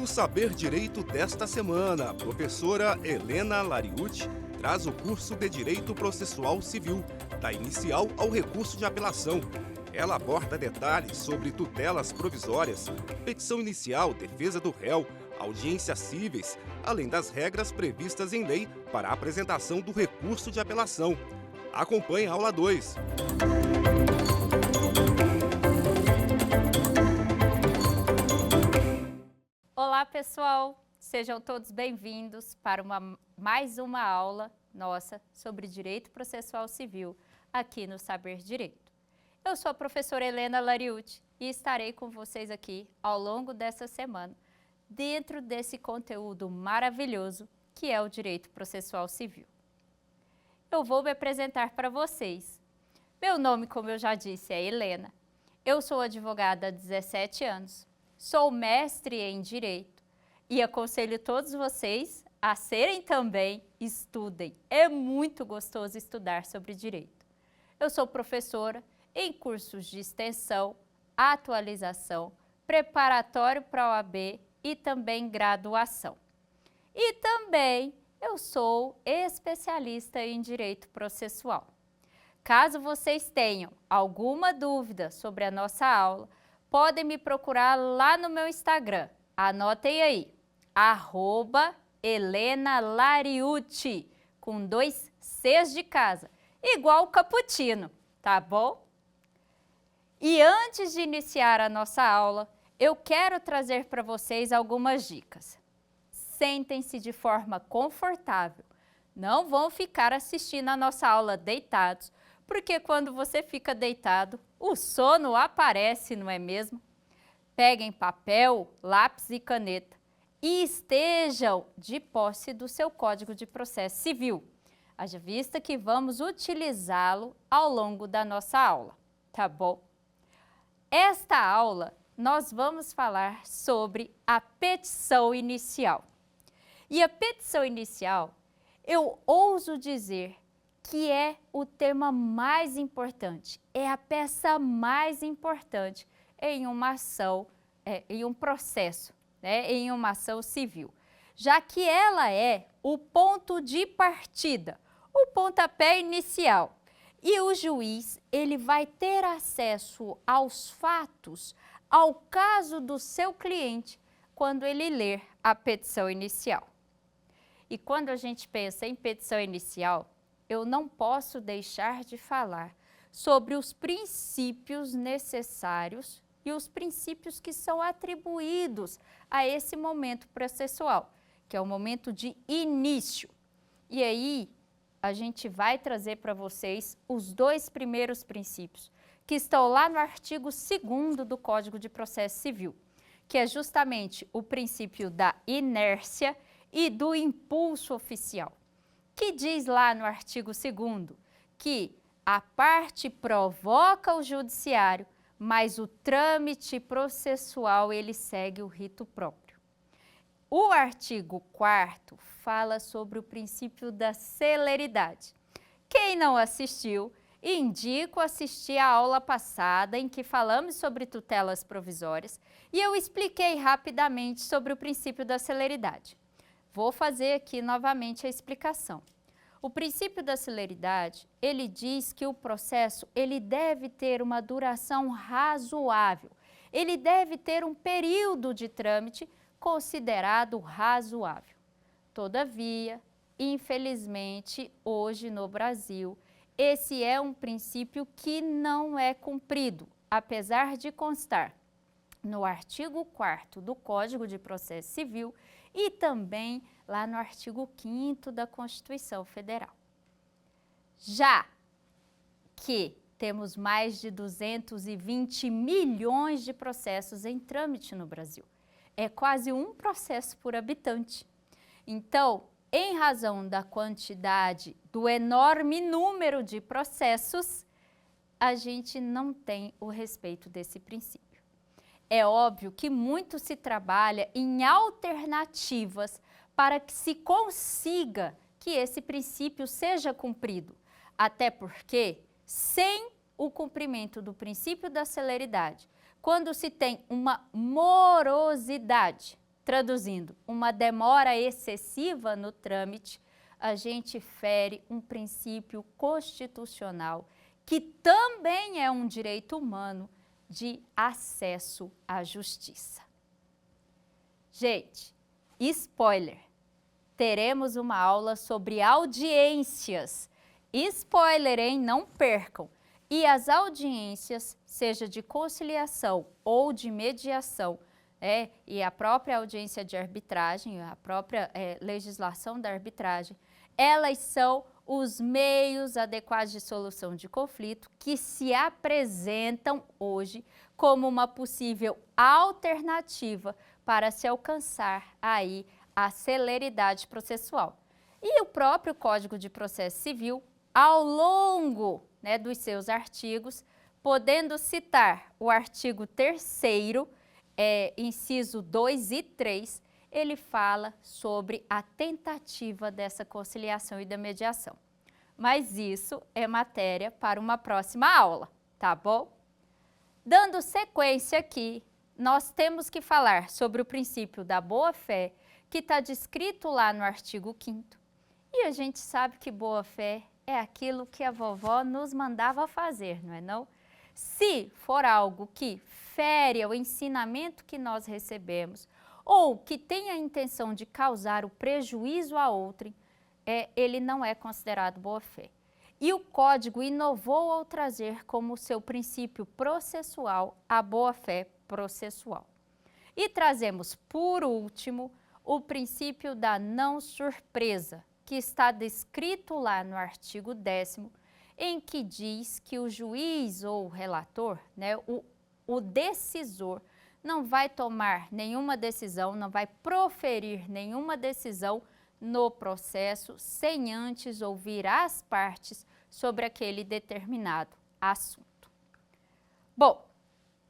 Saber Direito desta semana, a professora Helena Lariucci traz o curso de Direito Processual Civil, da inicial ao recurso de apelação. Ela aborda detalhes sobre tutelas provisórias, petição inicial, defesa do réu, audiências cíveis, além das regras previstas em lei para a apresentação do recurso de apelação. Acompanhe a aula 2. Olá, pessoal! Sejam todos bem-vindos para mais uma aula nossa sobre Direito Processual Civil aqui no Saber Direito. Eu sou a professora Helena Lariucci e estarei com vocês aqui ao longo dessa semana, dentro desse conteúdo maravilhoso que é o Direito Processual Civil. Eu vou me apresentar para vocês. Meu nome, como eu já disse, é Helena. Eu sou advogada há 17 anos, sou mestre em Direito e aconselho todos vocês a serem também, estudem. É muito gostoso estudar sobre Direito. Eu sou professora em cursos de extensão, atualização, preparatório para a OAB e também graduação. E também eu sou especialista em Direito Processual. Caso vocês tenham alguma dúvida sobre a nossa aula, podem me procurar lá no meu Instagram. Anotem aí, @HelenaLariucci, com 2 Cs de casa, igual o cappuccino, tá bom? E antes de iniciar a nossa aula, eu quero trazer para vocês algumas dicas. Sentem-se de forma confortável. Não vão ficar assistindo a nossa aula deitados, porque quando você fica deitado, o sono aparece, não é mesmo? Peguem papel, lápis e caneta e estejam de posse do seu Código de Processo Civil, haja vista que vamos utilizá-lo ao longo da nossa aula, tá bom? Esta aula nós vamos falar sobre a petição inicial. E a petição inicial, eu ouso dizer que é o tema mais importante, é a peça mais importante em uma ação, em um processo, em uma ação civil, já que ela é o ponto de partida, o pontapé inicial. E o juiz, ele vai ter acesso aos fatos, ao caso do seu cliente, quando ele ler a petição inicial. E quando a gente pensa em petição inicial, eu não posso deixar de falar sobre os princípios necessários e os princípios que são atribuídos a esse momento processual, que é o momento de início. E aí, a gente vai trazer para vocês os 2 primeiros princípios, que estão lá no artigo 2º do Código de Processo Civil, que é justamente o princípio da inércia e do impulso oficial, que diz lá no artigo 2º que a parte provoca o judiciário, mas o trâmite processual ele segue o rito próprio. O artigo 4º fala sobre o princípio da celeridade. Quem não assistiu, indico assistir a aula passada em que falamos sobre tutelas provisórias e eu expliquei rapidamente sobre o princípio da celeridade. Vou fazer aqui novamente a explicação. O princípio da celeridade, ele diz que o processo ele deve ter uma duração razoável, ele deve ter um período de trâmite considerado razoável. Todavia, infelizmente, hoje no Brasil, esse é um princípio que não é cumprido, apesar de constar no artigo 4º do Código de Processo Civil e também lá no artigo 5º da Constituição Federal. Já que temos mais de 220 milhões de processos em trâmite no Brasil, é quase um processo por habitante. Então, em razão da quantidade, do enorme número de processos, a gente não tem o respeito desse princípio. É óbvio que muito se trabalha em alternativas para que se consiga que esse princípio seja cumprido, até porque, sem o cumprimento do princípio da celeridade, quando se tem uma morosidade traduzindo, uma demora excessiva no trâmite, a gente fere um princípio constitucional que também é um direito humano de acesso à justiça. Gente, spoiler, teremos uma aula sobre audiências. Spoiler, hein? Não percam! E as audiências, seja de conciliação ou de mediação, e a própria audiência de arbitragem, a própria legislação da arbitragem, elas são os meios adequados de solução de conflito que se apresentam hoje como uma possível alternativa para se alcançar aí a celeridade processual. E o próprio Código de Processo Civil, ao longo dos seus artigos, podendo citar o artigo 3º, inciso 2 e 3, ele fala sobre a tentativa dessa conciliação e da mediação. Mas isso é matéria para uma próxima aula, tá bom? Dando sequência aqui, nós temos que falar sobre o princípio da boa-fé, que está descrito lá no artigo 5º. E a gente sabe que boa-fé é aquilo que a vovó nos mandava fazer, não é não? Se for algo que fere o ensinamento que nós recebemos ou que tem a intenção de causar o prejuízo a outrem, ele não é considerado boa-fé. E o Código inovou ao trazer como seu princípio processual a boa-fé processual. E trazemos, por último, o princípio da não surpresa, que está descrito lá no artigo 10º, em que diz que o juiz ou o relator, o decisor, não vai tomar nenhuma decisão, não vai proferir nenhuma decisão no processo sem antes ouvir as partes sobre aquele determinado assunto. Bom,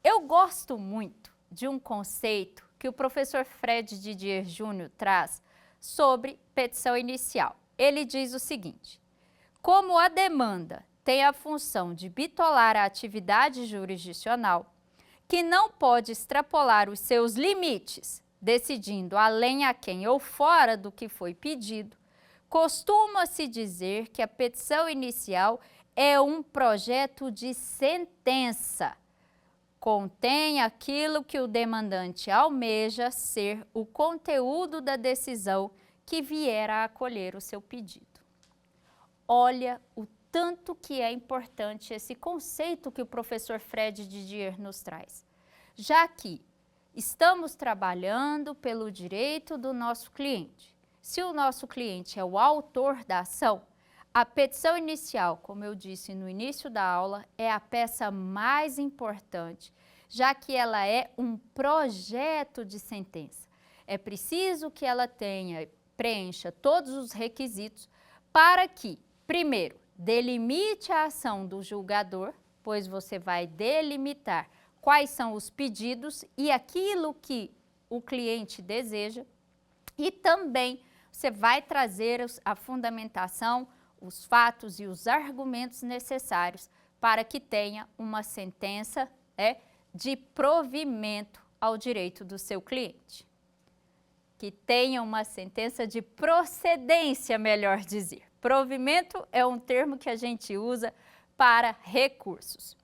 eu gosto muito de um conceito que o professor Fred Didier Júnior traz sobre petição inicial. Ele diz o seguinte: como a demanda tem a função de bitolar a atividade jurisdicional, que não pode extrapolar os seus limites, decidindo além a quem ou fora do que foi pedido, costuma-se dizer que a petição inicial é um projeto de sentença. Contém aquilo que o demandante almeja ser o conteúdo da decisão que vier a acolher o seu pedido. Olha o tanto que é importante esse conceito que o professor Fred Didier nos traz, já que estamos trabalhando pelo direito do nosso cliente. Se o nosso cliente é o autor da ação, a petição inicial, como eu disse no início da aula, é a peça mais importante, já que ela é um projeto de sentença. É preciso que ela preencha todos os requisitos para que, primeiro, delimite a ação do julgador, pois você vai delimitar quais são os pedidos e aquilo que o cliente deseja, e também você vai trazer a fundamentação, os fatos e os argumentos necessários para que tenha uma sentença de provimento ao direito do seu cliente. Que tenha uma sentença de procedência, melhor dizer. Provimento é um termo que a gente usa para recursos.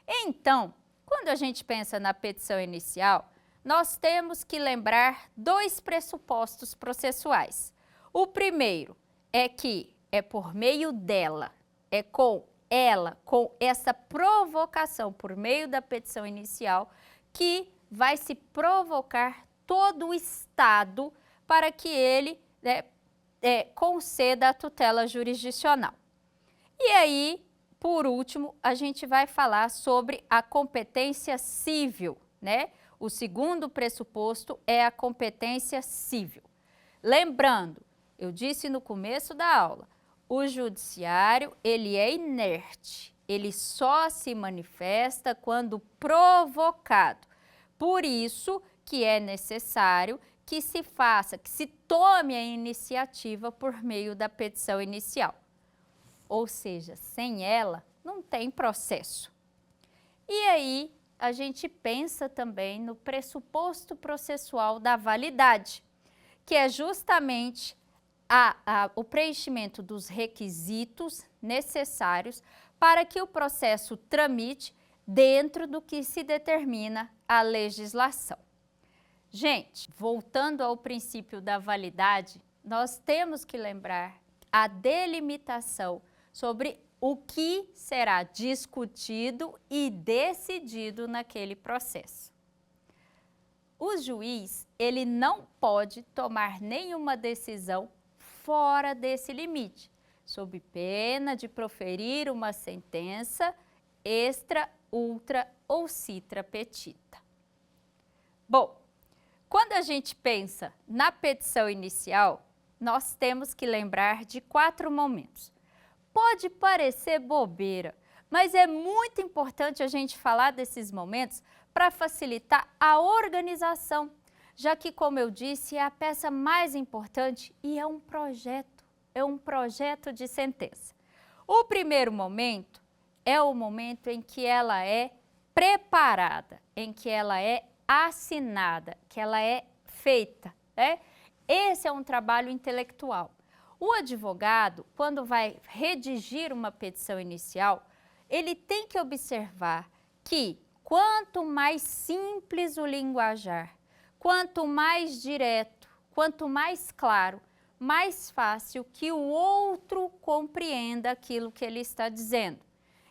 Então, quando a gente pensa na petição inicial, nós temos que lembrar dois pressupostos processuais. O primeiro é que é por meio dela, é com ela, com essa provocação por meio da petição inicial, que vai se provocar todo o Estado para que ele conceda a tutela jurisdicional. E aí, por último, a gente vai falar sobre a competência civil, O segundo pressuposto é a competência civil. Lembrando, eu disse no começo da aula, o judiciário, ele é inerte, ele só se manifesta quando provocado. Por isso que é necessário que se faça, que se tome a iniciativa por meio da petição inicial. Ou seja, sem ela, não tem processo. E aí, a gente pensa também no pressuposto processual da validade, que é justamente o preenchimento dos requisitos necessários para que o processo tramite dentro do que se determina a legislação. Gente, voltando ao princípio da validade, nós temos que lembrar a delimitação sobre o que será discutido e decidido naquele processo. O juiz, ele não pode tomar nenhuma decisão fora desse limite, sob pena de proferir uma sentença extra, ultra ou citra petita. Bom, quando a gente pensa na petição inicial, nós temos que lembrar de 4 momentos. Pode parecer bobeira, mas é muito importante a gente falar desses momentos para facilitar a organização, já que, como eu disse, é a peça mais importante e é um projeto de sentença. O primeiro momento é o momento em que ela é preparada, em que ela é assinada, que ela é feita, né? Esse é um trabalho intelectual. O advogado, quando vai redigir uma petição inicial, ele tem que observar que quanto mais simples o linguajar, quanto mais direto, quanto mais claro, mais fácil que o outro compreenda aquilo que ele está dizendo.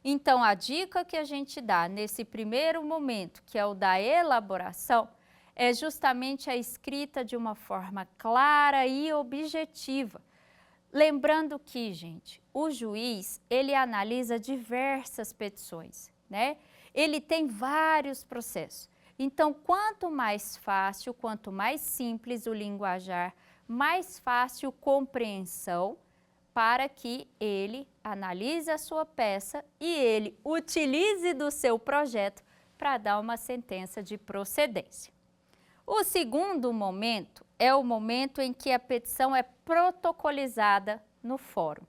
Então, a dica que a gente dá nesse primeiro momento, que é o da elaboração, é justamente a escrita de uma forma clara e objetiva. Lembrando que, gente, o juiz, ele analisa diversas petições, né? Ele tem vários processos. Então, quanto mais fácil, quanto mais simples o linguajar, mais fácil compreensão para que ele analise a sua peça e ele utilize do seu projeto para dar uma sentença de procedência. O segundo momento é o momento em que a petição é protocolizada no fórum.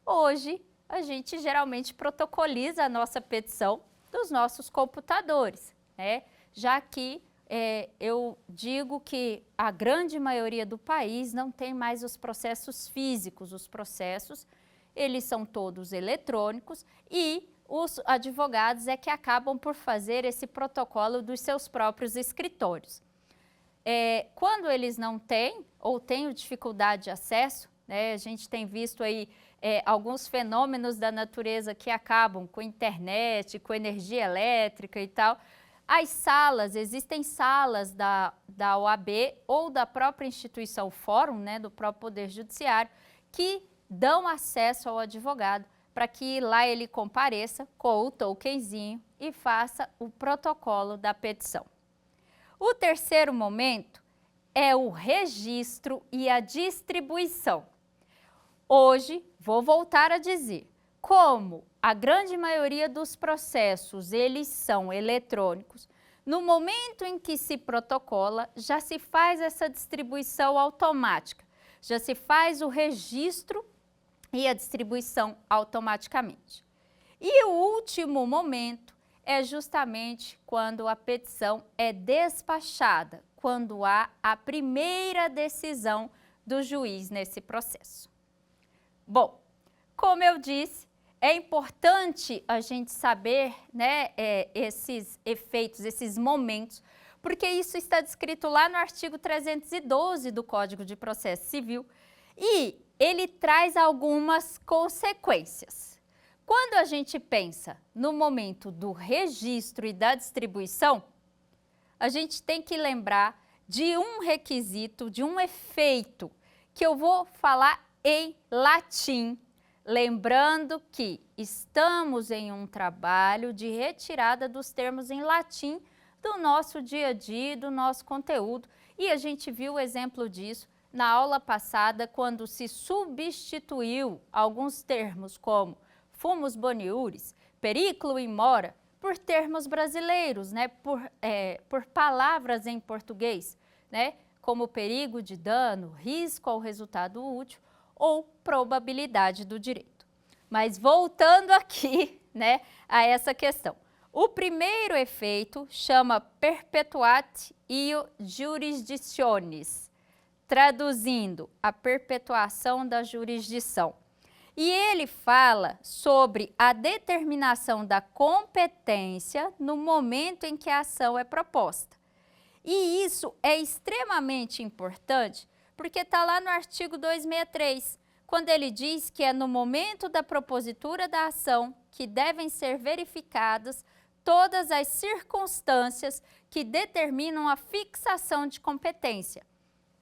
Hoje, a gente geralmente protocoliza a nossa petição dos nossos computadores, né? Já que eu digo que a grande maioria do país não tem mais os processos físicos, os processos, eles são todos eletrônicos e os advogados é que acabam por fazer esse protocolo dos seus próprios escritórios. Quando eles não têm ou têm dificuldade de acesso, né, a gente tem visto aí alguns fenômenos da natureza que acabam com internet, com energia elétrica e tal. As salas, existem salas da OAB ou da própria instituição fórum, né, do próprio Poder Judiciário, que dão acesso ao advogado para que lá ele compareça com o tokenzinho e faça o protocolo da petição. O terceiro momento é o registro e a distribuição. Hoje, vou voltar a dizer, como a grande maioria dos processos, eles são eletrônicos, no momento em que se protocola, já se faz essa distribuição automática, já se faz o registro e a distribuição automaticamente. E o último momento é justamente quando a petição é despachada, quando há a primeira decisão do juiz nesse processo. Bom, como eu disse, é importante a gente saber, né, esses efeitos, esses momentos, porque isso está descrito lá no artigo 312 do Código de Processo Civil e ele traz algumas consequências. Quando a gente pensa no momento do registro e da distribuição, a gente tem que lembrar de um requisito, de um efeito, que eu vou falar em latim, lembrando que estamos em um trabalho de retirada dos termos em latim do nosso dia a dia, do nosso conteúdo, e a gente viu o exemplo disso na aula passada, quando se substituiu alguns termos como fumus boniuris, periculo in mora, por termos brasileiros, né, por palavras em português, né, como perigo de dano, risco ao resultado útil ou probabilidade do direito. Mas voltando aqui, né, a essa questão. O primeiro efeito chama perpetuatio jurisdictionis, traduzindo a perpetuação da jurisdição. E ele fala sobre a determinação da competência no momento em que a ação é proposta. E isso é extremamente importante porque está lá no artigo 263, quando ele diz que é no momento da propositura da ação que devem ser verificadas todas as circunstâncias que determinam a fixação de competência.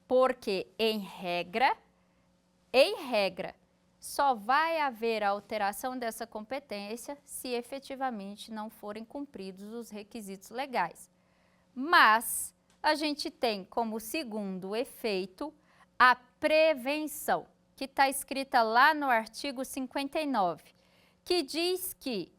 Porque, em regra, só vai haver a alteração dessa competência se efetivamente não forem cumpridos os requisitos legais. Mas a gente tem como segundo efeito a prevenção, que está escrita lá no artigo 59, que diz que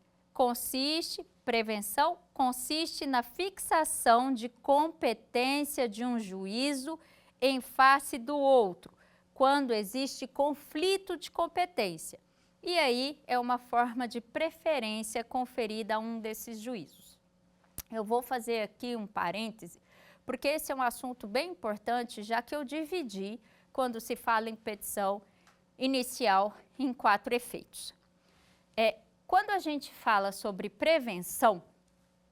prevenção consiste na fixação de competência de um juízo em face do outro, quando existe conflito de competência. E aí é uma forma de preferência conferida a um desses juízos. Eu vou fazer aqui um parêntese, porque esse é um assunto bem importante, já que eu dividi, quando se fala em petição inicial, em 4 efeitos. Quando a gente fala sobre prevenção,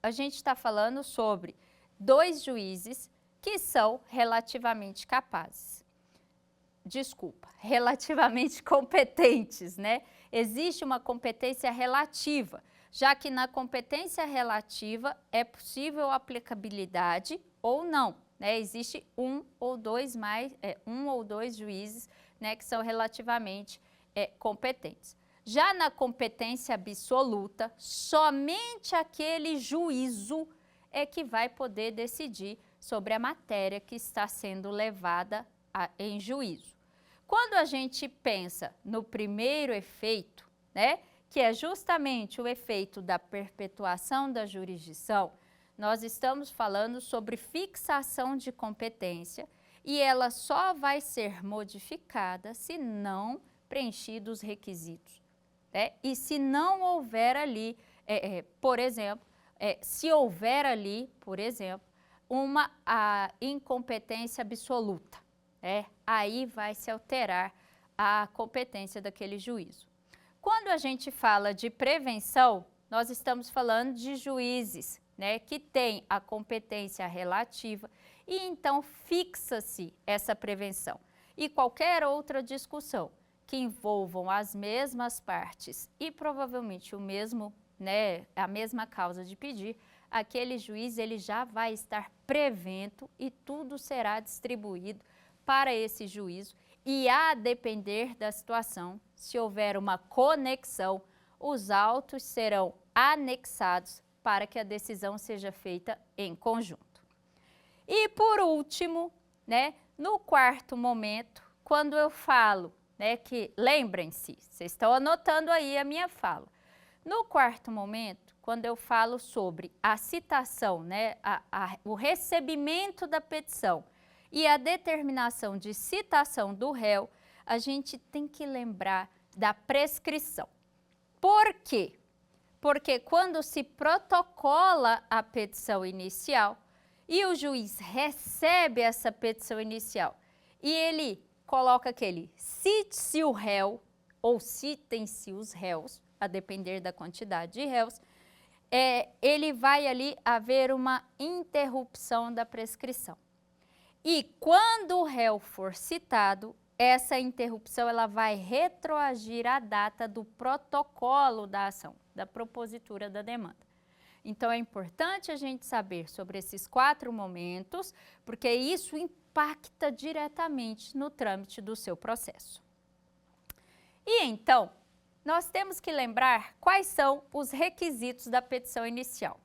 a gente está falando sobre 2 juízes que são relativamente capazes. Relativamente competentes, né? Existe uma competência relativa, já que na competência relativa é possível aplicabilidade ou não, né? Existe um ou dois juízes, né, que são relativamente competentes. Já na competência absoluta, somente aquele juízo é que vai poder decidir sobre a matéria que está sendo levada em juízo. Quando a gente pensa no primeiro efeito, né, que é justamente o efeito da perpetuação da jurisdição, nós estamos falando sobre fixação de competência e ela só vai ser modificada se não preenchidos os requisitos. E se não houver ali, por exemplo, uma incompetência absoluta, aí vai se alterar a competência daquele juízo. Quando a gente fala de prevenção, nós estamos falando de juízes, né, que têm a competência relativa e então fixa-se essa prevenção. E qualquer outra discussão que envolvam as mesmas partes e provavelmente o mesmo, né, a mesma causa de pedir, aquele juiz ele já vai estar prevento e tudo será distribuído para esse juízo e a depender da situação, se houver uma conexão, os autos serão anexados para que a decisão seja feita em conjunto. E por último, né, no quarto momento, quando eu falo, né, que lembrem-se, vocês estão anotando aí a minha fala. No quarto momento, quando eu falo sobre a citação, né, o recebimento da petição e a determinação de citação do réu, a gente tem que lembrar da prescrição. Por quê? Porque quando se protocola a petição inicial e o juiz recebe essa petição inicial e ele coloca aquele cite-se o réu ou citem-se os réus, a depender da quantidade de réus, ele vai ali haver uma interrupção da prescrição. E quando o réu for citado, essa interrupção ela vai retroagir à data do protocolo da ação, da propositura da demanda. Então, é importante a gente saber sobre esses 4 momentos, porque isso impacta diretamente no trâmite do seu processo. E então, nós temos que lembrar quais são os requisitos da petição inicial.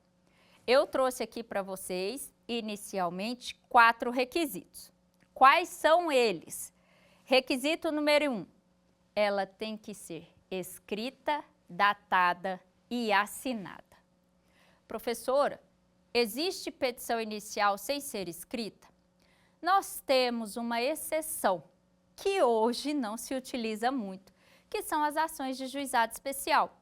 Eu trouxe aqui para vocês, inicialmente, 4 requisitos. Quais são eles? Requisito número 1, ela tem que ser escrita, datada e assinada. Professora, existe petição inicial sem ser escrita? Nós temos uma exceção, que hoje não se utiliza muito, que são as ações de juizado especial.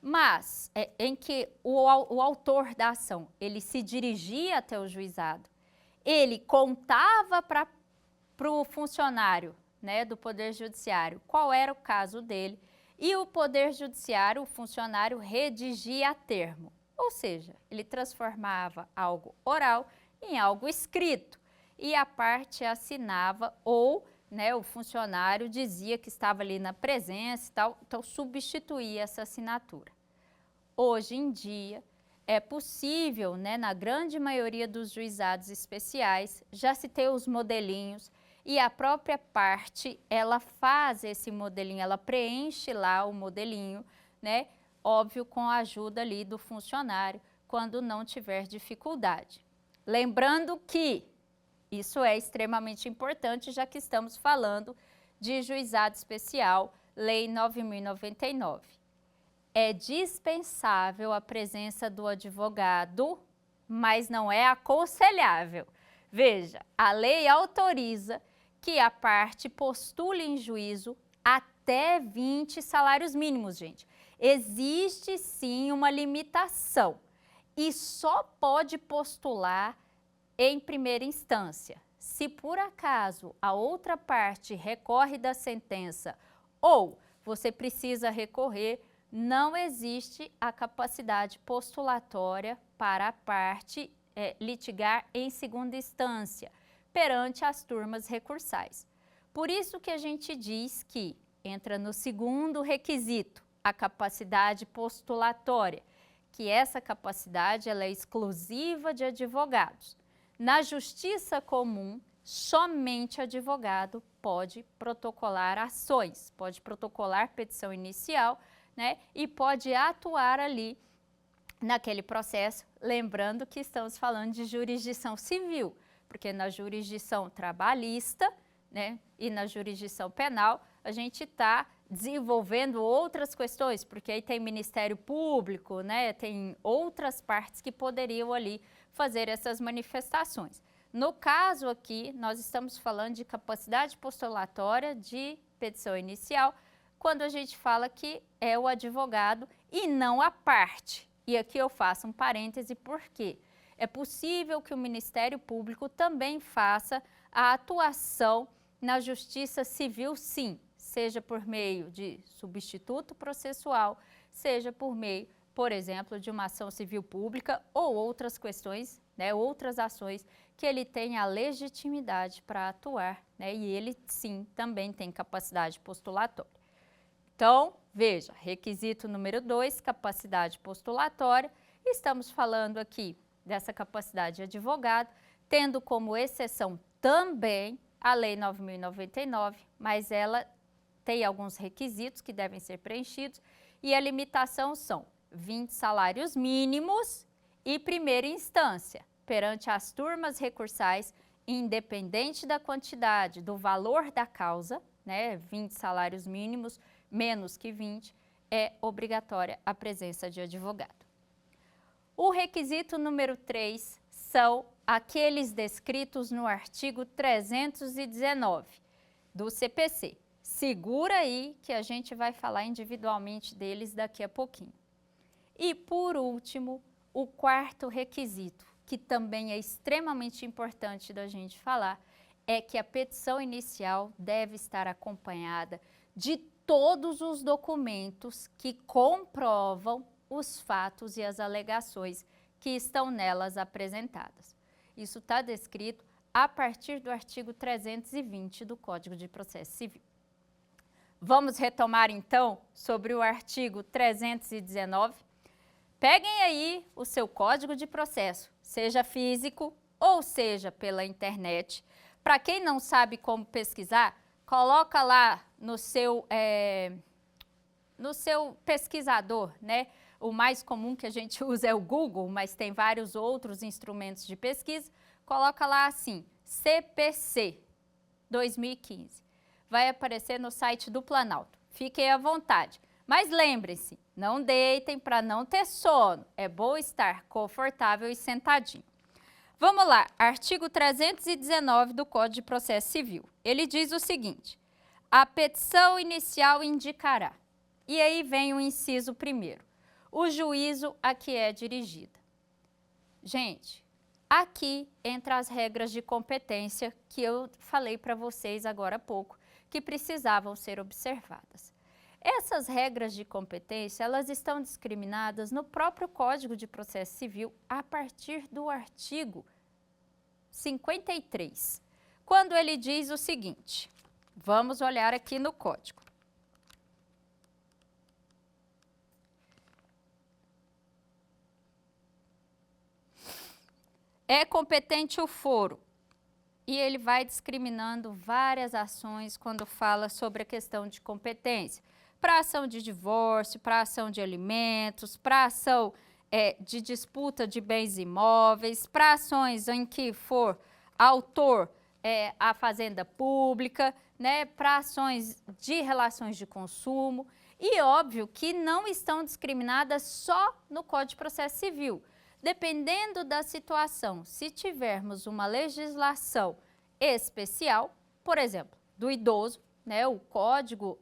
mas em que o autor da ação, ele se dirigia até o juizado, ele contava para o funcionário, né, do Poder Judiciário qual era o caso dele, e o Poder Judiciário, o funcionário, redigia a termo. Ou seja, ele transformava algo oral em algo escrito e a parte assinava ou, né, o funcionário dizia que estava ali na presença e tal, então substituía essa assinatura. Hoje em dia é possível, né, na grande maioria dos juizados especiais, já se ter os modelinhos e a própria parte, ela faz esse modelinho, ela preenche lá o modelinho, né? Óbvio, com a ajuda ali do funcionário, quando não tiver dificuldade. Lembrando que isso é extremamente importante, já que estamos falando de juizado especial, Lei 9.099. É dispensável a presença do advogado, mas não é aconselhável. Veja, a lei autoriza que a parte postule em juízo até 20 salários mínimos, gente. Existe sim uma limitação e só pode postular em primeira instância. Se por acaso a outra parte recorre da sentença ou você precisa recorrer, não existe a capacidade postulatória para a parte litigar em segunda instância, perante as turmas recursais. Por isso que a gente diz que entra no segundo requisito, a capacidade postulatória, que essa capacidade ela é exclusiva de advogados. Na justiça comum, somente advogado pode protocolar ações, pode protocolar petição inicial, né, e pode atuar ali naquele processo, lembrando que estamos falando de jurisdição civil, porque na jurisdição trabalhista, né, e na jurisdição penal, a gente está desenvolvendo outras questões, porque aí tem Ministério Público, né, tem outras partes que poderiam ali fazer essas manifestações. No caso aqui, nós estamos falando de capacidade postulatória de petição inicial, quando a gente fala que é o advogado e não a parte. E aqui eu faço um parêntese, por quê? É possível que o Ministério Público também faça a atuação na Justiça Civil, sim, seja por meio de substituto processual, seja por meio, por exemplo, de uma ação civil pública ou outras questões, né, outras ações que ele tem a legitimidade para atuar, né, e ele, sim, também tem capacidade postulatória. Então, veja, requisito número 2, capacidade postulatória. Estamos falando aqui dessa capacidade de advogado, tendo como exceção também a Lei 9.099, mas ela tem alguns requisitos que devem ser preenchidos e a limitação são 20 salários mínimos e primeira instância, perante as turmas recursais, independente da quantidade, do valor da causa, né, 20 salários mínimos, menos que 20, é obrigatória a presença de advogado. O requisito número 3 são aqueles descritos no artigo 319 do CPC. Segura aí que a gente vai falar individualmente deles daqui a pouquinho. E por último, o quarto requisito, que também é extremamente importante da gente falar, é que a petição inicial deve estar acompanhada de todos os documentos que comprovam os fatos e as alegações que estão nelas apresentadas. Isso está descrito a partir do artigo 320 do Código de Processo Civil. Vamos retomar então sobre o artigo 319. Peguem aí o seu Código de Processo, seja físico ou seja pela internet. Para quem não sabe como pesquisar, coloca lá no seu pesquisador, né? O mais comum que a gente usa é o Google, mas tem vários outros instrumentos de pesquisa. Coloca lá assim, CPC 2015. Vai aparecer no site do Planalto. Fiquem à vontade. Mas lembrem-se, não deitem para não ter sono. É bom estar confortável e sentadinho. Vamos lá, artigo 319 do Código de Processo Civil. Ele diz o seguinte: a petição inicial indicará. E aí vem o inciso primeiro. o juízo a que é dirigida. Gente, aqui entra as regras de competência que eu falei para vocês agora há pouco, que precisavam ser observadas. Essas regras de competência, elas estão discriminadas no próprio Código de Processo Civil a partir do artigo 53, quando ele diz o seguinte, vamos olhar aqui no Código. É competente o foro, e ele vai discriminando várias ações quando fala sobre a questão de competência. Para ação de divórcio, para ação de alimentos, para ação de disputa de bens imóveis, para ações em que for autor a fazenda pública, né, para ações de relações de consumo. E óbvio que não estão discriminadas só no Código de Processo Civil. Dependendo da situação, se tivermos uma legislação especial, por exemplo, do idoso, né, o Código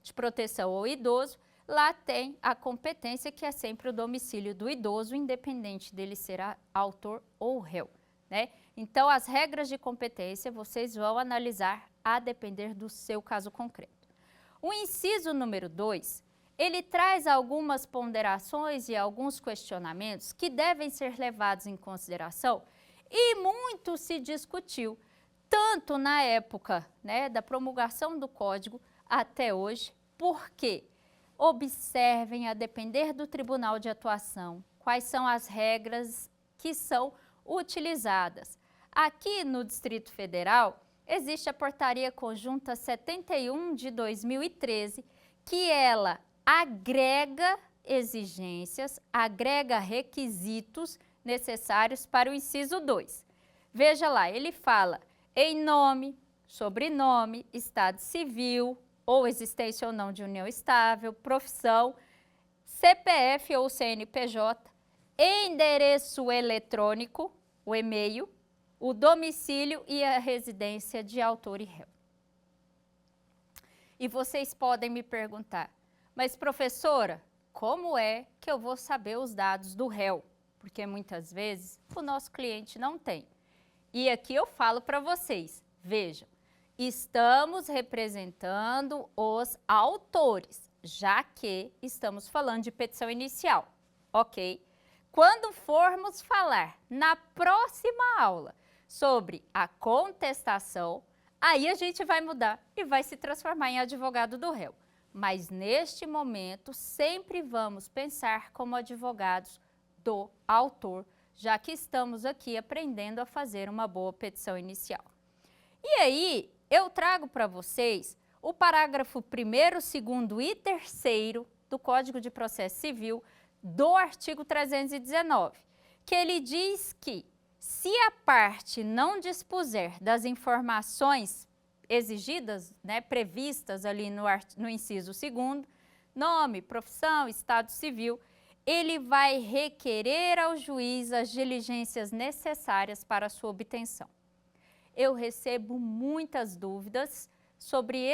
de Proteção ao Idoso, lá tem a competência que é sempre o domicílio do idoso, independente dele ser autor ou réu, né? Então, as regras de competência vocês vão analisar a depender do seu caso concreto. O inciso número 2, ele traz algumas ponderações e alguns questionamentos que devem ser levados em consideração e muito se discutiu, tanto na época, né, da promulgação do Código até hoje, porque observem, a depender do Tribunal de Atuação, quais são as regras que são utilizadas. Aqui no Distrito Federal, existe a Portaria Conjunta 71 de 2013, que ela agrega exigências, agrega requisitos necessários para o inciso 2. Veja lá, ele fala em nome, sobrenome, estado civil, ou existência ou não de união estável, profissão, CPF ou CNPJ, endereço eletrônico, o e-mail, o domicílio e a residência de autor e réu. E vocês podem me perguntar, mas professora, como é que eu vou saber os dados do réu? Porque muitas vezes o nosso cliente não tem. E aqui eu falo para vocês, vejam, estamos representando os autores, já que estamos falando de petição inicial, ok? Quando formos falar na próxima aula sobre a contestação, aí a gente vai mudar e vai se transformar em advogado do réu. Mas neste momento, sempre vamos pensar como advogados do autor, já que estamos aqui aprendendo a fazer uma boa petição inicial. E aí, eu trago para vocês o parágrafo 1º, 2º e 3º do Código de Processo Civil do artigo 319, que ele diz que se a parte não dispuser das informações exigidas, né, previstas ali no inciso 2º, nome, profissão, estado civil, ele vai requerer ao juiz as diligências necessárias para a sua obtenção. Eu recebo muitas dúvidas sobre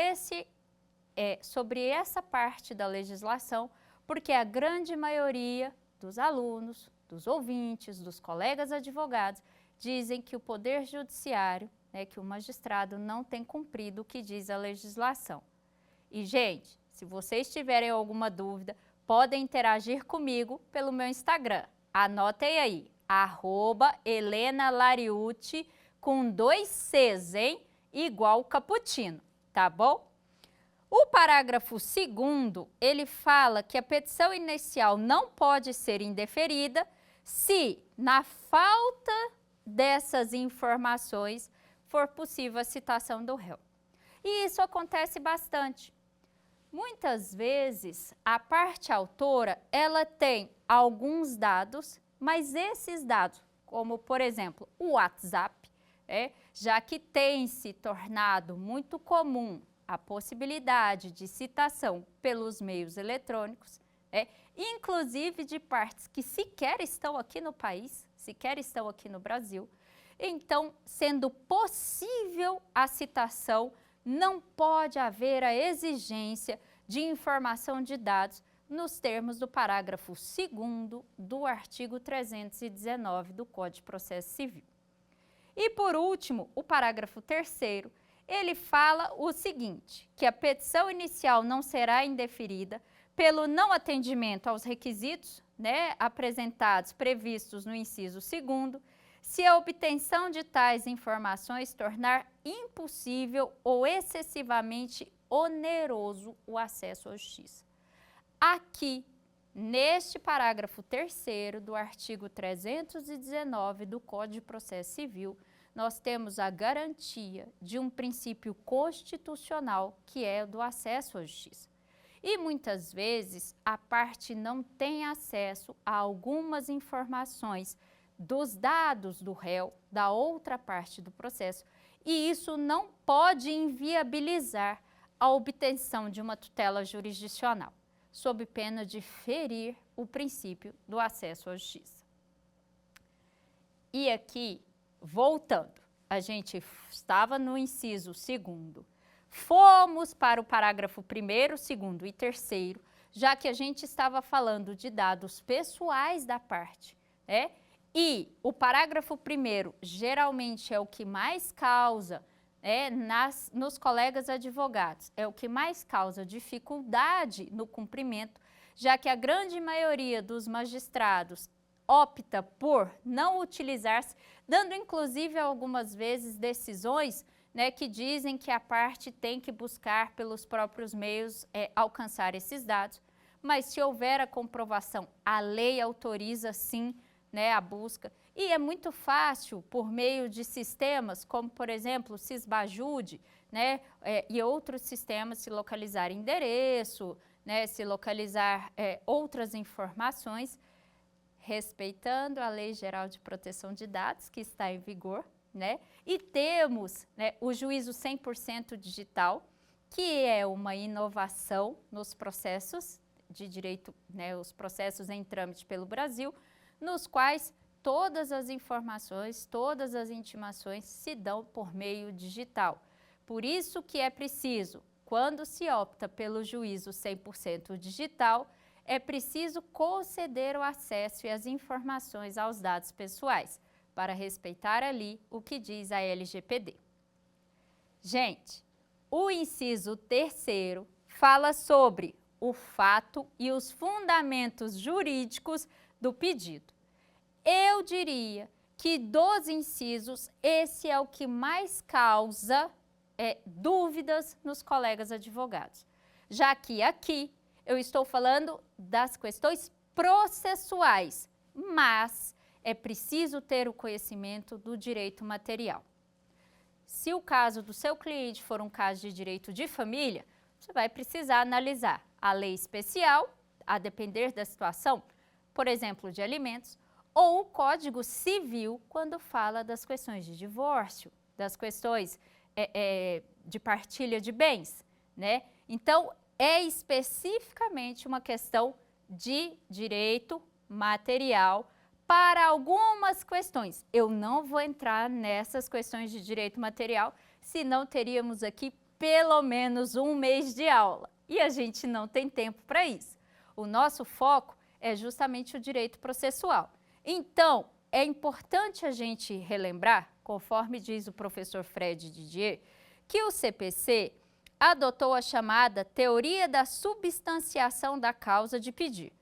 essa parte da legislação, porque a grande maioria dos alunos, dos ouvintes, dos colegas advogados, dizem que o Poder Judiciário, né, que o magistrado não tem cumprido o que diz a legislação. E, gente, se vocês tiverem alguma dúvida, podem interagir comigo pelo meu Instagram. Anotem aí, @HelenaLariucci, com 2 Cs, hein? Igual Cappuccino, tá bom? O parágrafo 2º, ele fala que a petição inicial não pode ser indeferida se, na falta dessas informações, for possível a citação do réu. E isso acontece bastante. Muitas vezes, a parte autora, ela tem alguns dados, mas esses dados, como, por exemplo, o WhatsApp, já que tem se tornado muito comum a possibilidade de citação pelos meios eletrônicos, inclusive de partes que sequer estão aqui no país, sequer estão aqui no Brasil. Então, sendo possível a citação, não pode haver a exigência de informação de dados nos termos do parágrafo 2º do artigo 319 do Código de Processo Civil. E, por último, o parágrafo 3º, ele fala o seguinte, que a petição inicial não será indeferida pelo não atendimento aos requisitos, apresentados, previstos no inciso 2º, se a obtenção de tais informações tornar impossível ou excessivamente oneroso o acesso à justiça. Aqui, neste parágrafo 3º do artigo 319 do Código de Processo Civil, nós temos a garantia de um princípio constitucional, que é o do acesso à justiça. E muitas vezes a parte não tem acesso a algumas informações dos dados do réu, da outra parte do processo, e isso não pode inviabilizar a obtenção de uma tutela jurisdicional, sob pena de ferir o princípio do acesso à justiça. E aqui, voltando, a gente estava no inciso 2º, fomos para o parágrafo 1º, 2º e 3º, já que a gente estava falando de dados pessoais da parte, E o parágrafo 1º geralmente é o que mais causa, nos colegas advogados, é o que mais causa dificuldade no cumprimento, já que a grande maioria dos magistrados opta por não utilizar-se, dando inclusive algumas vezes decisões que dizem que a parte tem que buscar pelos próprios meios alcançar esses dados, mas se houver a comprovação, a lei autoriza sim a busca. E é muito fácil, por meio de sistemas, como por exemplo o Sisbajude, e outros sistemas, se localizar endereço, se localizar outras informações, respeitando a Lei Geral de Proteção de Dados, que está em vigor, e temos o juízo 100% digital, que é uma inovação nos processos de direito, os processos em trâmite pelo Brasil, nos quais todas as informações, todas as intimações se dão por meio digital. Por isso que é preciso, quando se opta pelo juízo 100% digital, é preciso conceder o acesso e as informações aos dados pessoais, para respeitar ali o que diz a LGPD. Gente, o inciso 3º fala sobre o fato e os fundamentos jurídicos do pedido. Eu diria que dos incisos, esse é o que mais causa dúvidas nos colegas advogados, já que aqui eu estou falando das questões processuais, mas é preciso ter o conhecimento do direito material. Se o caso do seu cliente for um caso de direito de família, você vai precisar analisar a lei especial, a depender da situação, por exemplo, de alimentos, ou o Código Civil, quando fala das questões de divórcio, das questões de partilha de bens, Então, é especificamente uma questão de direito material para algumas questões. Eu não vou entrar nessas questões de direito material, senão teríamos aqui pelo menos um mês de aula. E a gente não tem tempo para isso. O nosso foco é justamente o direito processual. Então, é importante a gente relembrar, conforme diz o professor Fred Didier, que o CPC adotou a chamada teoria da substanciação da causa de pedir,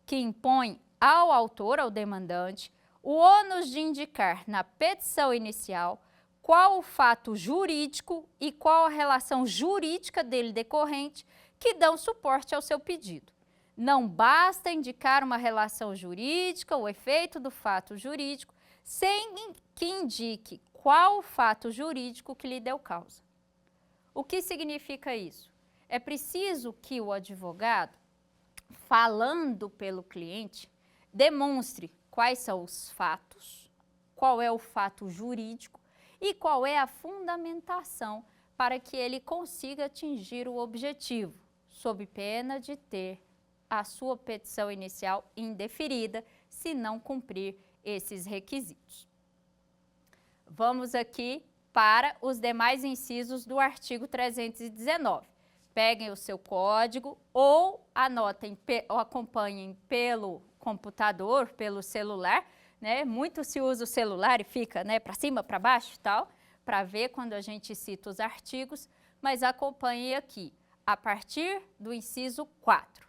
que impõe ao autor, ao demandante, o ônus de indicar na petição inicial qual o fato jurídico e qual a relação jurídica dele decorrente que dão suporte ao seu pedido. Não basta indicar uma relação jurídica, o efeito do fato jurídico, sem que indique qual o fato jurídico que lhe deu causa. O que significa isso? É preciso que o advogado, falando pelo cliente, demonstre quais são os fatos, qual é o fato jurídico e qual é a fundamentação para que ele consiga atingir o objetivo, sob pena de ter a sua petição inicial indeferida, se não cumprir esses requisitos. Vamos aqui para os demais incisos do artigo 319. peguem o seu código ou anotem ou acompanhem pelo computador, pelo celular, né? Muito se usa o celular e fica, né, para cima, para baixo e tal, para ver quando a gente cita os artigos, mas acompanhe aqui, a partir do inciso 4.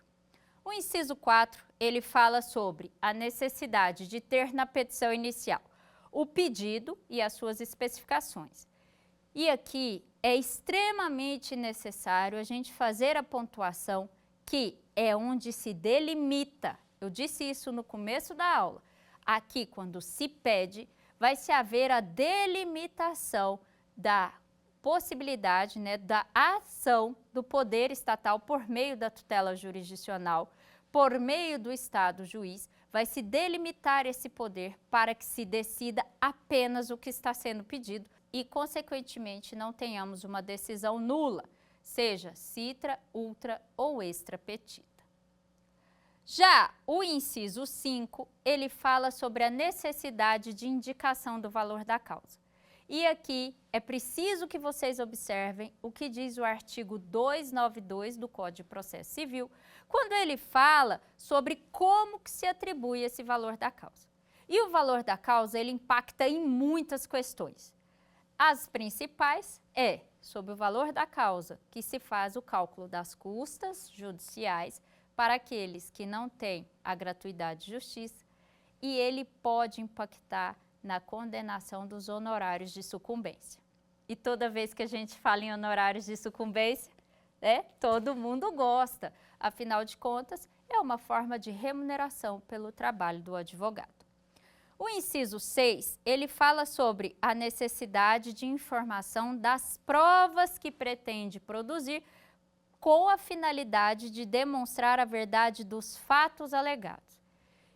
O inciso 4, ele fala sobre a necessidade de ter na petição inicial o pedido e as suas especificações. E aqui é extremamente necessário a gente fazer a pontuação, que é onde se delimita. Eu disse isso no começo da aula. Aqui, quando se pede, vai se haver a delimitação da possibilidade, né, da ação do poder estatal por meio da tutela jurisdicional, por meio do Estado juiz, vai se delimitar esse poder para que se decida apenas o que está sendo pedido e, consequentemente, não tenhamos uma decisão nula, seja citra, ultra ou extra petita. Já o inciso 5, ele fala sobre a necessidade de indicação do valor da causa. E aqui é preciso que vocês observem o que diz o artigo 292 do Código de Processo Civil, quando ele fala sobre como que se atribui esse valor da causa. E o valor da causa, ele impacta em muitas questões. As principais é sobre o valor da causa, que se faz o cálculo das custas judiciais para aqueles que não têm a gratuidade de justiça, e ele pode impactar na condenação dos honorários de sucumbência. E toda vez que a gente fala em honorários de sucumbência, todo mundo gosta. Afinal de contas, é uma forma de remuneração pelo trabalho do advogado. O inciso 6, ele fala sobre a necessidade de informação das provas que pretende produzir com a finalidade de demonstrar a verdade dos fatos alegados.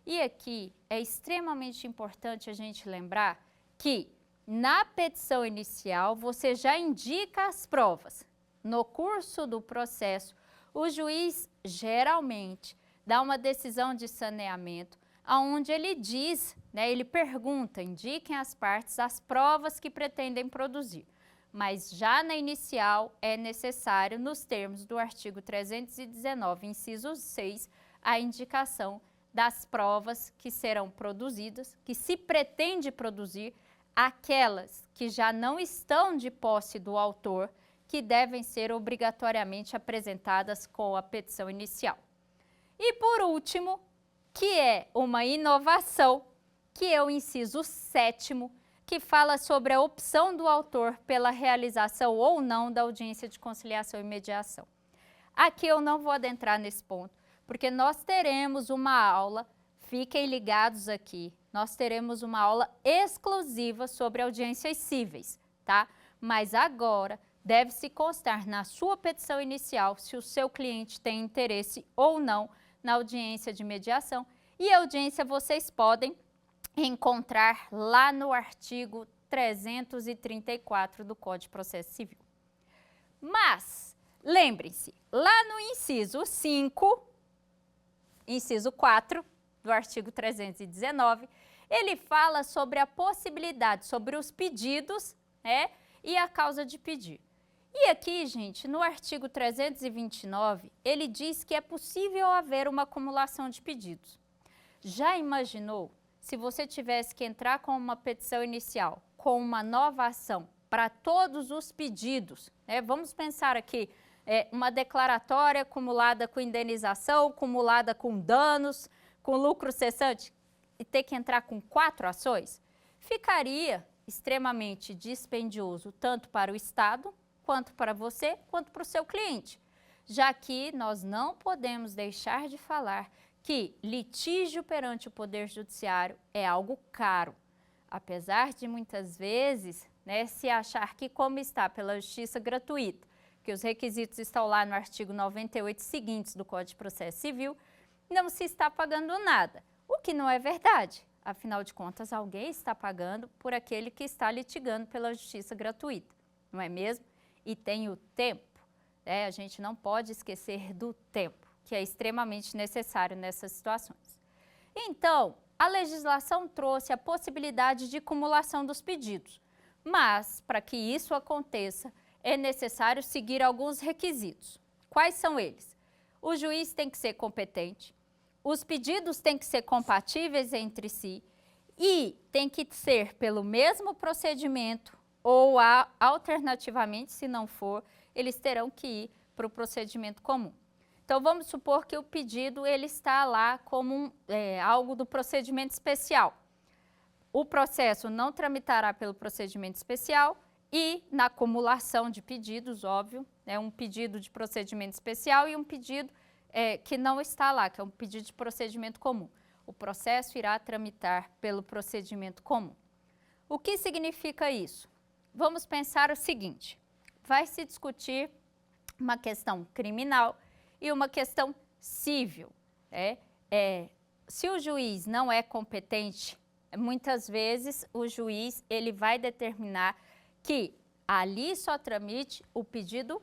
E aqui é extremamente importante a gente lembrar que na petição inicial você já indica as provas. No curso do processo, o juiz geralmente dá uma decisão de saneamento onde ele diz, ele pergunta, indiquem às partes as provas que pretendem produzir. Mas já na inicial é necessário, nos termos do artigo 319, inciso 6, a indicação das provas que serão produzidas, que se pretende produzir, aquelas que já não estão de posse do autor, que devem ser obrigatoriamente apresentadas com a petição inicial. E por último, que é uma inovação, que é o inciso 7º, que fala sobre a opção do autor pela realização ou não da audiência de conciliação e mediação. Aqui eu não vou adentrar nesse ponto, porque nós teremos uma aula, fiquem ligados aqui, nós teremos uma aula exclusiva sobre audiências cíveis, tá? Mas agora deve-se constar na sua petição inicial se o seu cliente tem interesse ou não na audiência de mediação, e a audiência vocês podem encontrar lá no artigo 334 do Código de Processo Civil. Mas, lembrem-se, lá no inciso 5, inciso 4 do artigo 319, ele fala sobre a possibilidade, sobre os pedidos, e a causa de pedir. E aqui, gente, no artigo 329, ele diz que é possível haver uma acumulação de pedidos. Já imaginou se você tivesse que entrar com uma petição inicial, com uma nova ação para todos os pedidos? Vamos pensar aqui, uma declaratória acumulada com indenização, acumulada com danos, com lucro cessante, e ter que entrar com 4 ações? Ficaria extremamente dispendioso tanto para o Estado, quanto para você, quanto para o seu cliente. Já que nós não podemos deixar de falar que litígio perante o Poder Judiciário é algo caro. Apesar de muitas vezes se achar que, como está pela justiça gratuita, que os requisitos estão lá no artigo 98 seguintes do Código de Processo Civil, não se está pagando nada, o que não é verdade. Afinal de contas, alguém está pagando por aquele que está litigando pela justiça gratuita, não é mesmo? E tem o tempo, a gente não pode esquecer do tempo, que é extremamente necessário nessas situações. Então, a legislação trouxe a possibilidade de acumulação dos pedidos, mas para que isso aconteça, é necessário seguir alguns requisitos. Quais são eles? O juiz tem que ser competente, os pedidos têm que ser compatíveis entre si e tem que ser pelo mesmo procedimento ou, alternativamente, se não for, eles terão que ir para o procedimento comum. Então, vamos supor que o pedido ele está lá como algo do procedimento especial. O processo não tramitará pelo procedimento especial e, na acumulação de pedidos, óbvio, um pedido de procedimento especial e um pedido que não está lá, que é um pedido de procedimento comum. O processo irá tramitar pelo procedimento comum. O que significa isso? Vamos pensar o seguinte, vai se discutir uma questão criminal e uma questão civil. Se o juiz não é competente, muitas vezes o juiz ele vai determinar que ali só tramite o pedido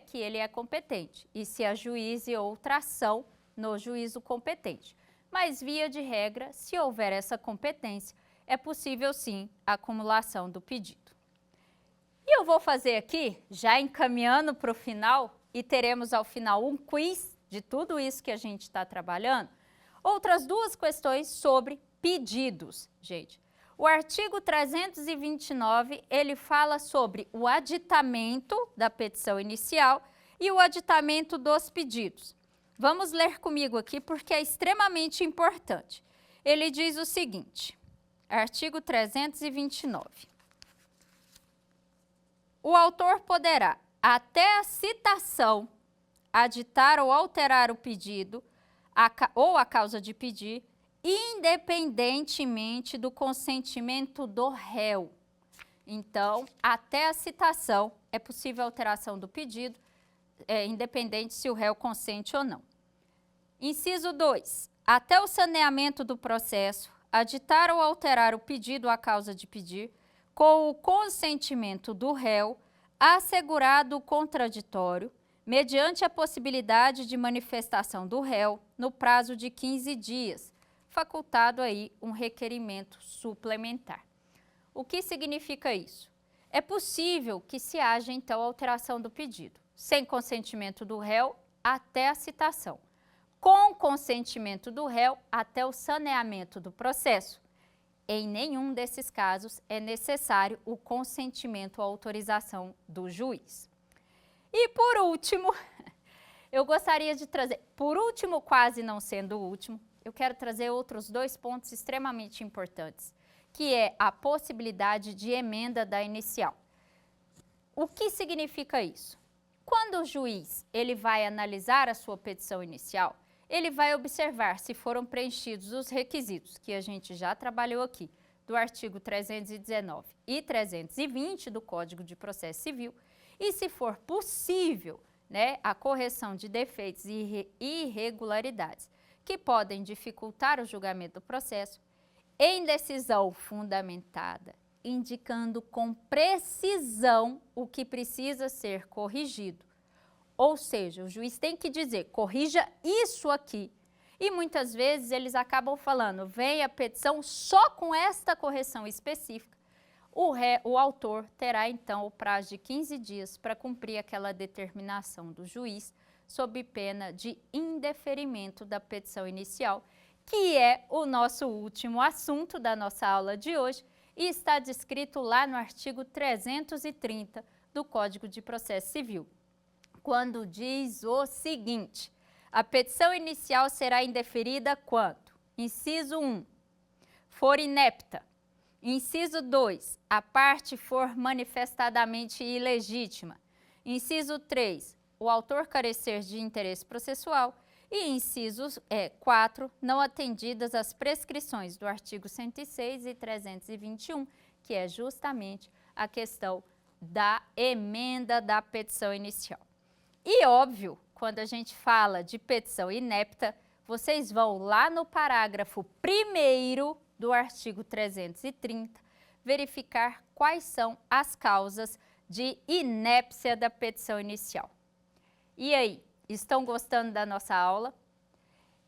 que ele é competente e se ajuize outra ação no juízo competente. Mas, via de regra, se houver essa competência, é possível sim a acumulação do pedido. E eu vou fazer aqui, já encaminhando para o final, e teremos ao final um quiz de tudo isso que a gente está trabalhando, outras duas questões sobre pedidos, gente. O artigo 329, ele fala sobre o aditamento da petição inicial e o aditamento dos pedidos. Vamos ler comigo aqui porque é extremamente importante. Ele diz o seguinte, artigo 329. O autor poderá, até a citação, aditar ou alterar o pedido ou a causa de pedir, independentemente do consentimento do réu. Então, até a citação é possível alteração do pedido, independente se o réu consente ou não. Inciso 2. Até o saneamento do processo, aditar ou alterar o pedido ou a causa de pedir, com o consentimento do réu, assegurado o contraditório, mediante a possibilidade de manifestação do réu no prazo de 15 dias, facultado aí um requerimento suplementar. O que significa isso? É possível que se haja, então, alteração do pedido, sem consentimento do réu até a citação, com consentimento do réu até o saneamento do processo. Em nenhum desses casos é necessário o consentimento ou autorização do juiz. E por último, eu gostaria de trazer, por último, quase não sendo o último, eu quero trazer outros dois pontos extremamente importantes, que é a possibilidade de emenda da inicial. O que significa isso? Quando o juiz ele vai analisar a sua petição inicial, ele vai observar se foram preenchidos os requisitos que a gente já trabalhou aqui, do artigo 319 e 320 do Código de Processo Civil, e se for possível, a correção de defeitos e irregularidades que podem dificultar o julgamento do processo, em decisão fundamentada, indicando com precisão o que precisa ser corrigido. Ou seja, o juiz tem que dizer, corrija isso aqui. E muitas vezes eles acabam falando, vem a petição só com esta correção específica. O autor terá então o prazo de 15 dias para cumprir aquela determinação do juiz, sob pena de indeferimento da petição inicial, que é o nosso último assunto da nossa aula de hoje e está descrito lá no artigo 330 do Código de Processo Civil, quando diz o seguinte, a petição inicial será indeferida quando? Inciso 1, for inepta. Inciso 2, a parte for manifestadamente ilegítima. Inciso 3, o autor carecer de interesse processual. E inciso 4, não atendidas as prescrições do artigo 106 e 321, que é justamente a questão da emenda da petição inicial. E óbvio, quando a gente fala de petição inepta, vocês vão lá no parágrafo 1º do artigo 330, verificar quais são as causas de inépcia da petição inicial. E aí, estão gostando da nossa aula?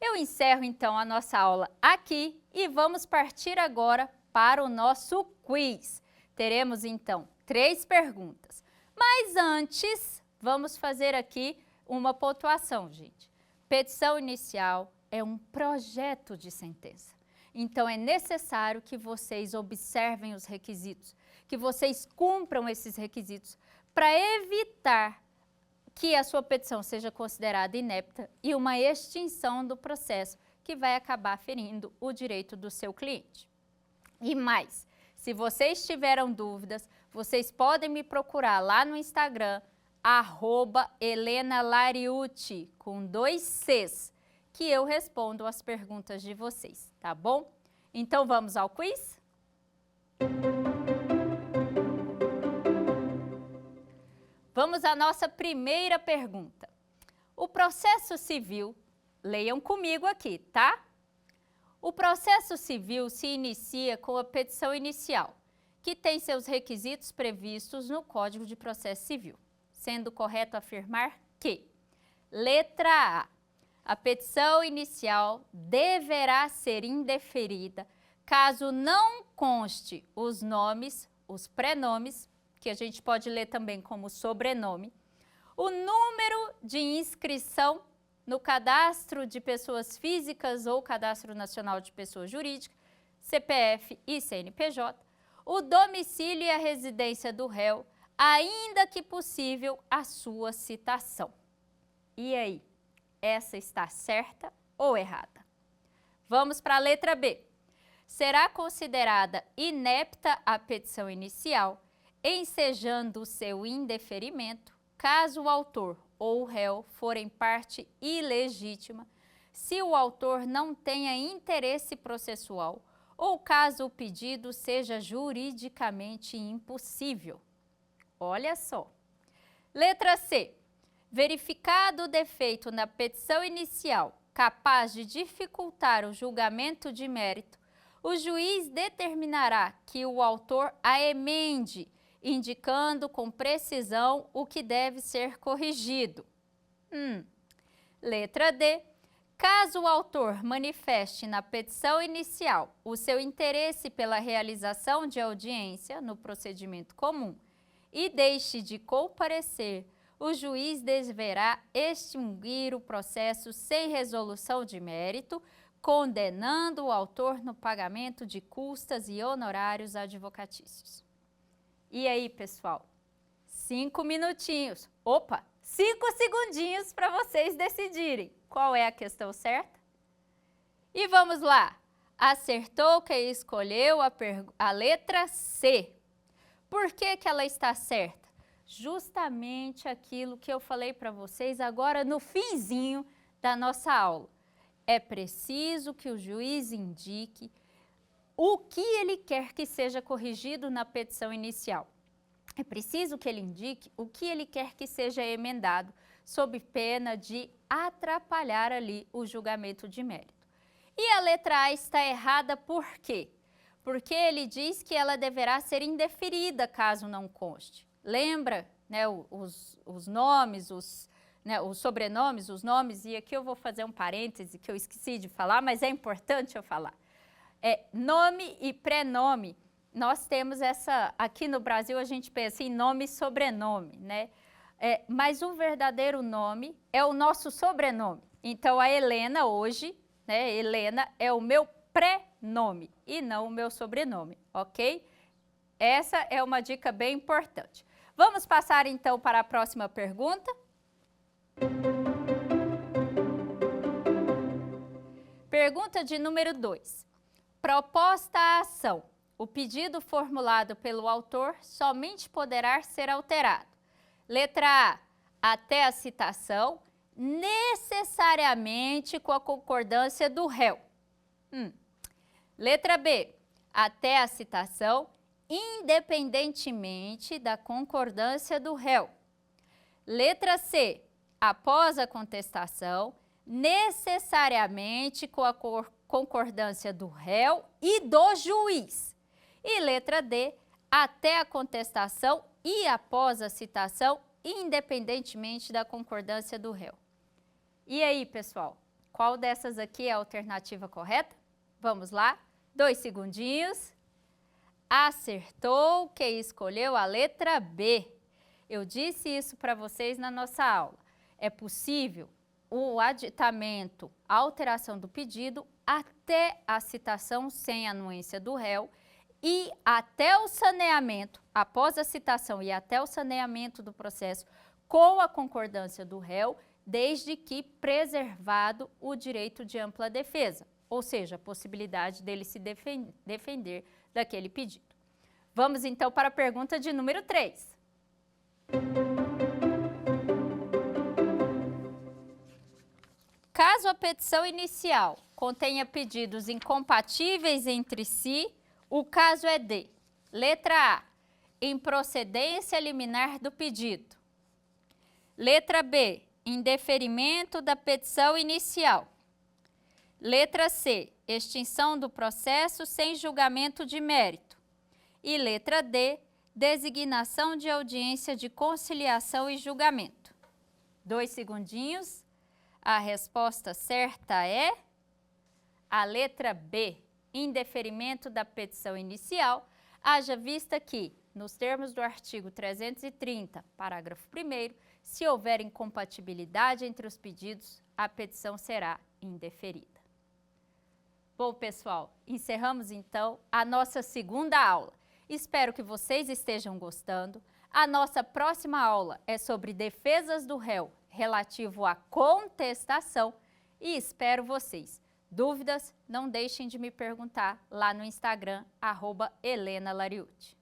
Eu encerro então a nossa aula aqui e vamos partir agora para o nosso quiz. Teremos então 3 perguntas, mas antes vamos fazer aqui uma pontuação, gente. Petição inicial é um projeto de sentença. Então, é necessário que vocês observem os requisitos, que vocês cumpram esses requisitos para evitar que a sua petição seja considerada inepta e uma extinção do processo que vai acabar ferindo o direito do seu cliente. E mais, se vocês tiveram dúvidas, vocês podem me procurar lá no Instagram, @HelenaLariucci, com 2 Cs, que eu respondo as perguntas de vocês, tá bom? Então vamos ao quiz? Vamos à nossa primeira pergunta. O processo civil, leiam comigo aqui, tá? O processo civil se inicia com a petição inicial, que tem seus requisitos previstos no Código de Processo Civil, sendo correto afirmar que, letra A petição inicial deverá ser indeferida caso não conste os nomes, os prenomes, que a gente pode ler também como sobrenome, o número de inscrição no Cadastro de Pessoas Físicas ou Cadastro Nacional de Pessoas Jurídicas, CPF e CNPJ, o domicílio e a residência do réu, ainda que possível a sua citação. E aí, essa está certa ou errada? Vamos para a letra B. Será considerada inepta a petição inicial, ensejando o seu indeferimento, caso o autor ou o réu forem parte ilegítima, se o autor não tenha interesse processual ou caso o pedido seja juridicamente impossível. Olha só. Letra C. Verificado o defeito na petição inicial capaz de dificultar o julgamento de mérito, o juiz determinará que o autor a emende, indicando com precisão o que deve ser corrigido. Letra D. Caso o autor manifeste na petição inicial o seu interesse pela realização de audiência no procedimento comum e deixe de comparecer, o juiz deverá extinguir o processo sem resolução de mérito, condenando o autor no pagamento de custas e honorários advocatícios. E aí, pessoal? 5 minutinhos. Opa! 5 segundinhos para vocês decidirem qual é a questão certa. E vamos lá. Acertou quem escolheu a letra C. Por que que ela está certa? Justamente aquilo que eu falei para vocês agora no finzinho da nossa aula. É preciso que o juiz indique o que ele quer que seja corrigido na petição inicial. É preciso que ele indique o que ele quer que seja emendado, sob pena de atrapalhar ali o julgamento de mérito. E a letra A está errada por quê? Porque ele diz que ela deverá ser indeferida caso não conste. Lembra, né, os nomes, os sobrenomes, os nomes, e aqui eu vou fazer um parêntese que eu esqueci de falar, mas é importante eu falar. Nome e prenome. Nós temos aqui no Brasil a gente pensa em nome e sobrenome, né? Mas o verdadeiro nome é o nosso sobrenome. Então, a Helena hoje, né, Helena é o meu pré-nome e não o meu sobrenome, ok? Essa é uma dica bem importante. Vamos passar então para a próxima pergunta? Pergunta de número 2. Proposta a ação. O pedido formulado pelo autor somente poderá ser alterado. Letra A. Até a citação, necessariamente com a concordância do réu. Letra B. Até a citação, independentemente da concordância do réu. Letra C. Após a contestação, necessariamente com a concordância do réu e do juiz. E letra D, até a contestação e após a citação, independentemente da concordância do réu. E aí, pessoal, qual dessas aqui é a alternativa correta? Vamos lá, 2 segundinhos. Acertou quem escolheu a letra B. Eu disse isso para vocês na nossa aula. é possível o aditamento, a alteração do pedido até a citação sem anuência do réu e até o saneamento, após a citação e até o saneamento do processo com a concordância do réu, desde que preservado o direito de ampla defesa, ou seja, a possibilidade dele se defender daquele pedido. Vamos então para a pergunta de número 3. Caso a petição inicial contenha pedidos incompatíveis entre si, o caso é de: letra A, improcedência liminar do pedido. Letra B, indeferimento da petição inicial. Letra C, extinção do processo sem julgamento de mérito. E letra D, designação de audiência de conciliação e julgamento. 2 segundinhos. A resposta certa é a letra B, indeferimento da petição inicial, haja vista que, nos termos do artigo 330, parágrafo 1º, se houver incompatibilidade entre os pedidos, a petição será indeferida. Bom, pessoal, encerramos então a nossa segunda aula. Espero que vocês estejam gostando. A nossa próxima aula é sobre defesas do réu relativo à contestação e espero vocês. Dúvidas? Não deixem de me perguntar lá no Instagram, @HelenaLariucci.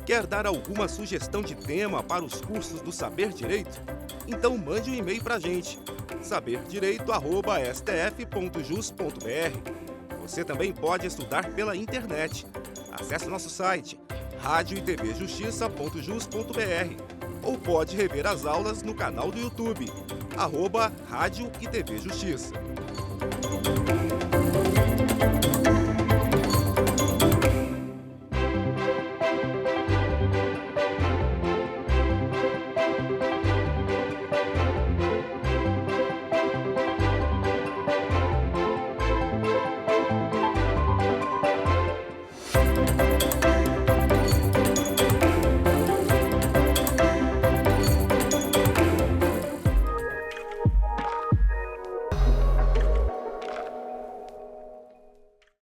Quer dar alguma sugestão de tema para os cursos do Saber Direito? Então mande um e-mail para a gente, saberdireito@stf.jus.br. Você também pode estudar pela internet. Acesse nosso site radioetvjustiça.jus.br ou pode rever as aulas no canal do YouTube, @Rádio e TV Justiça.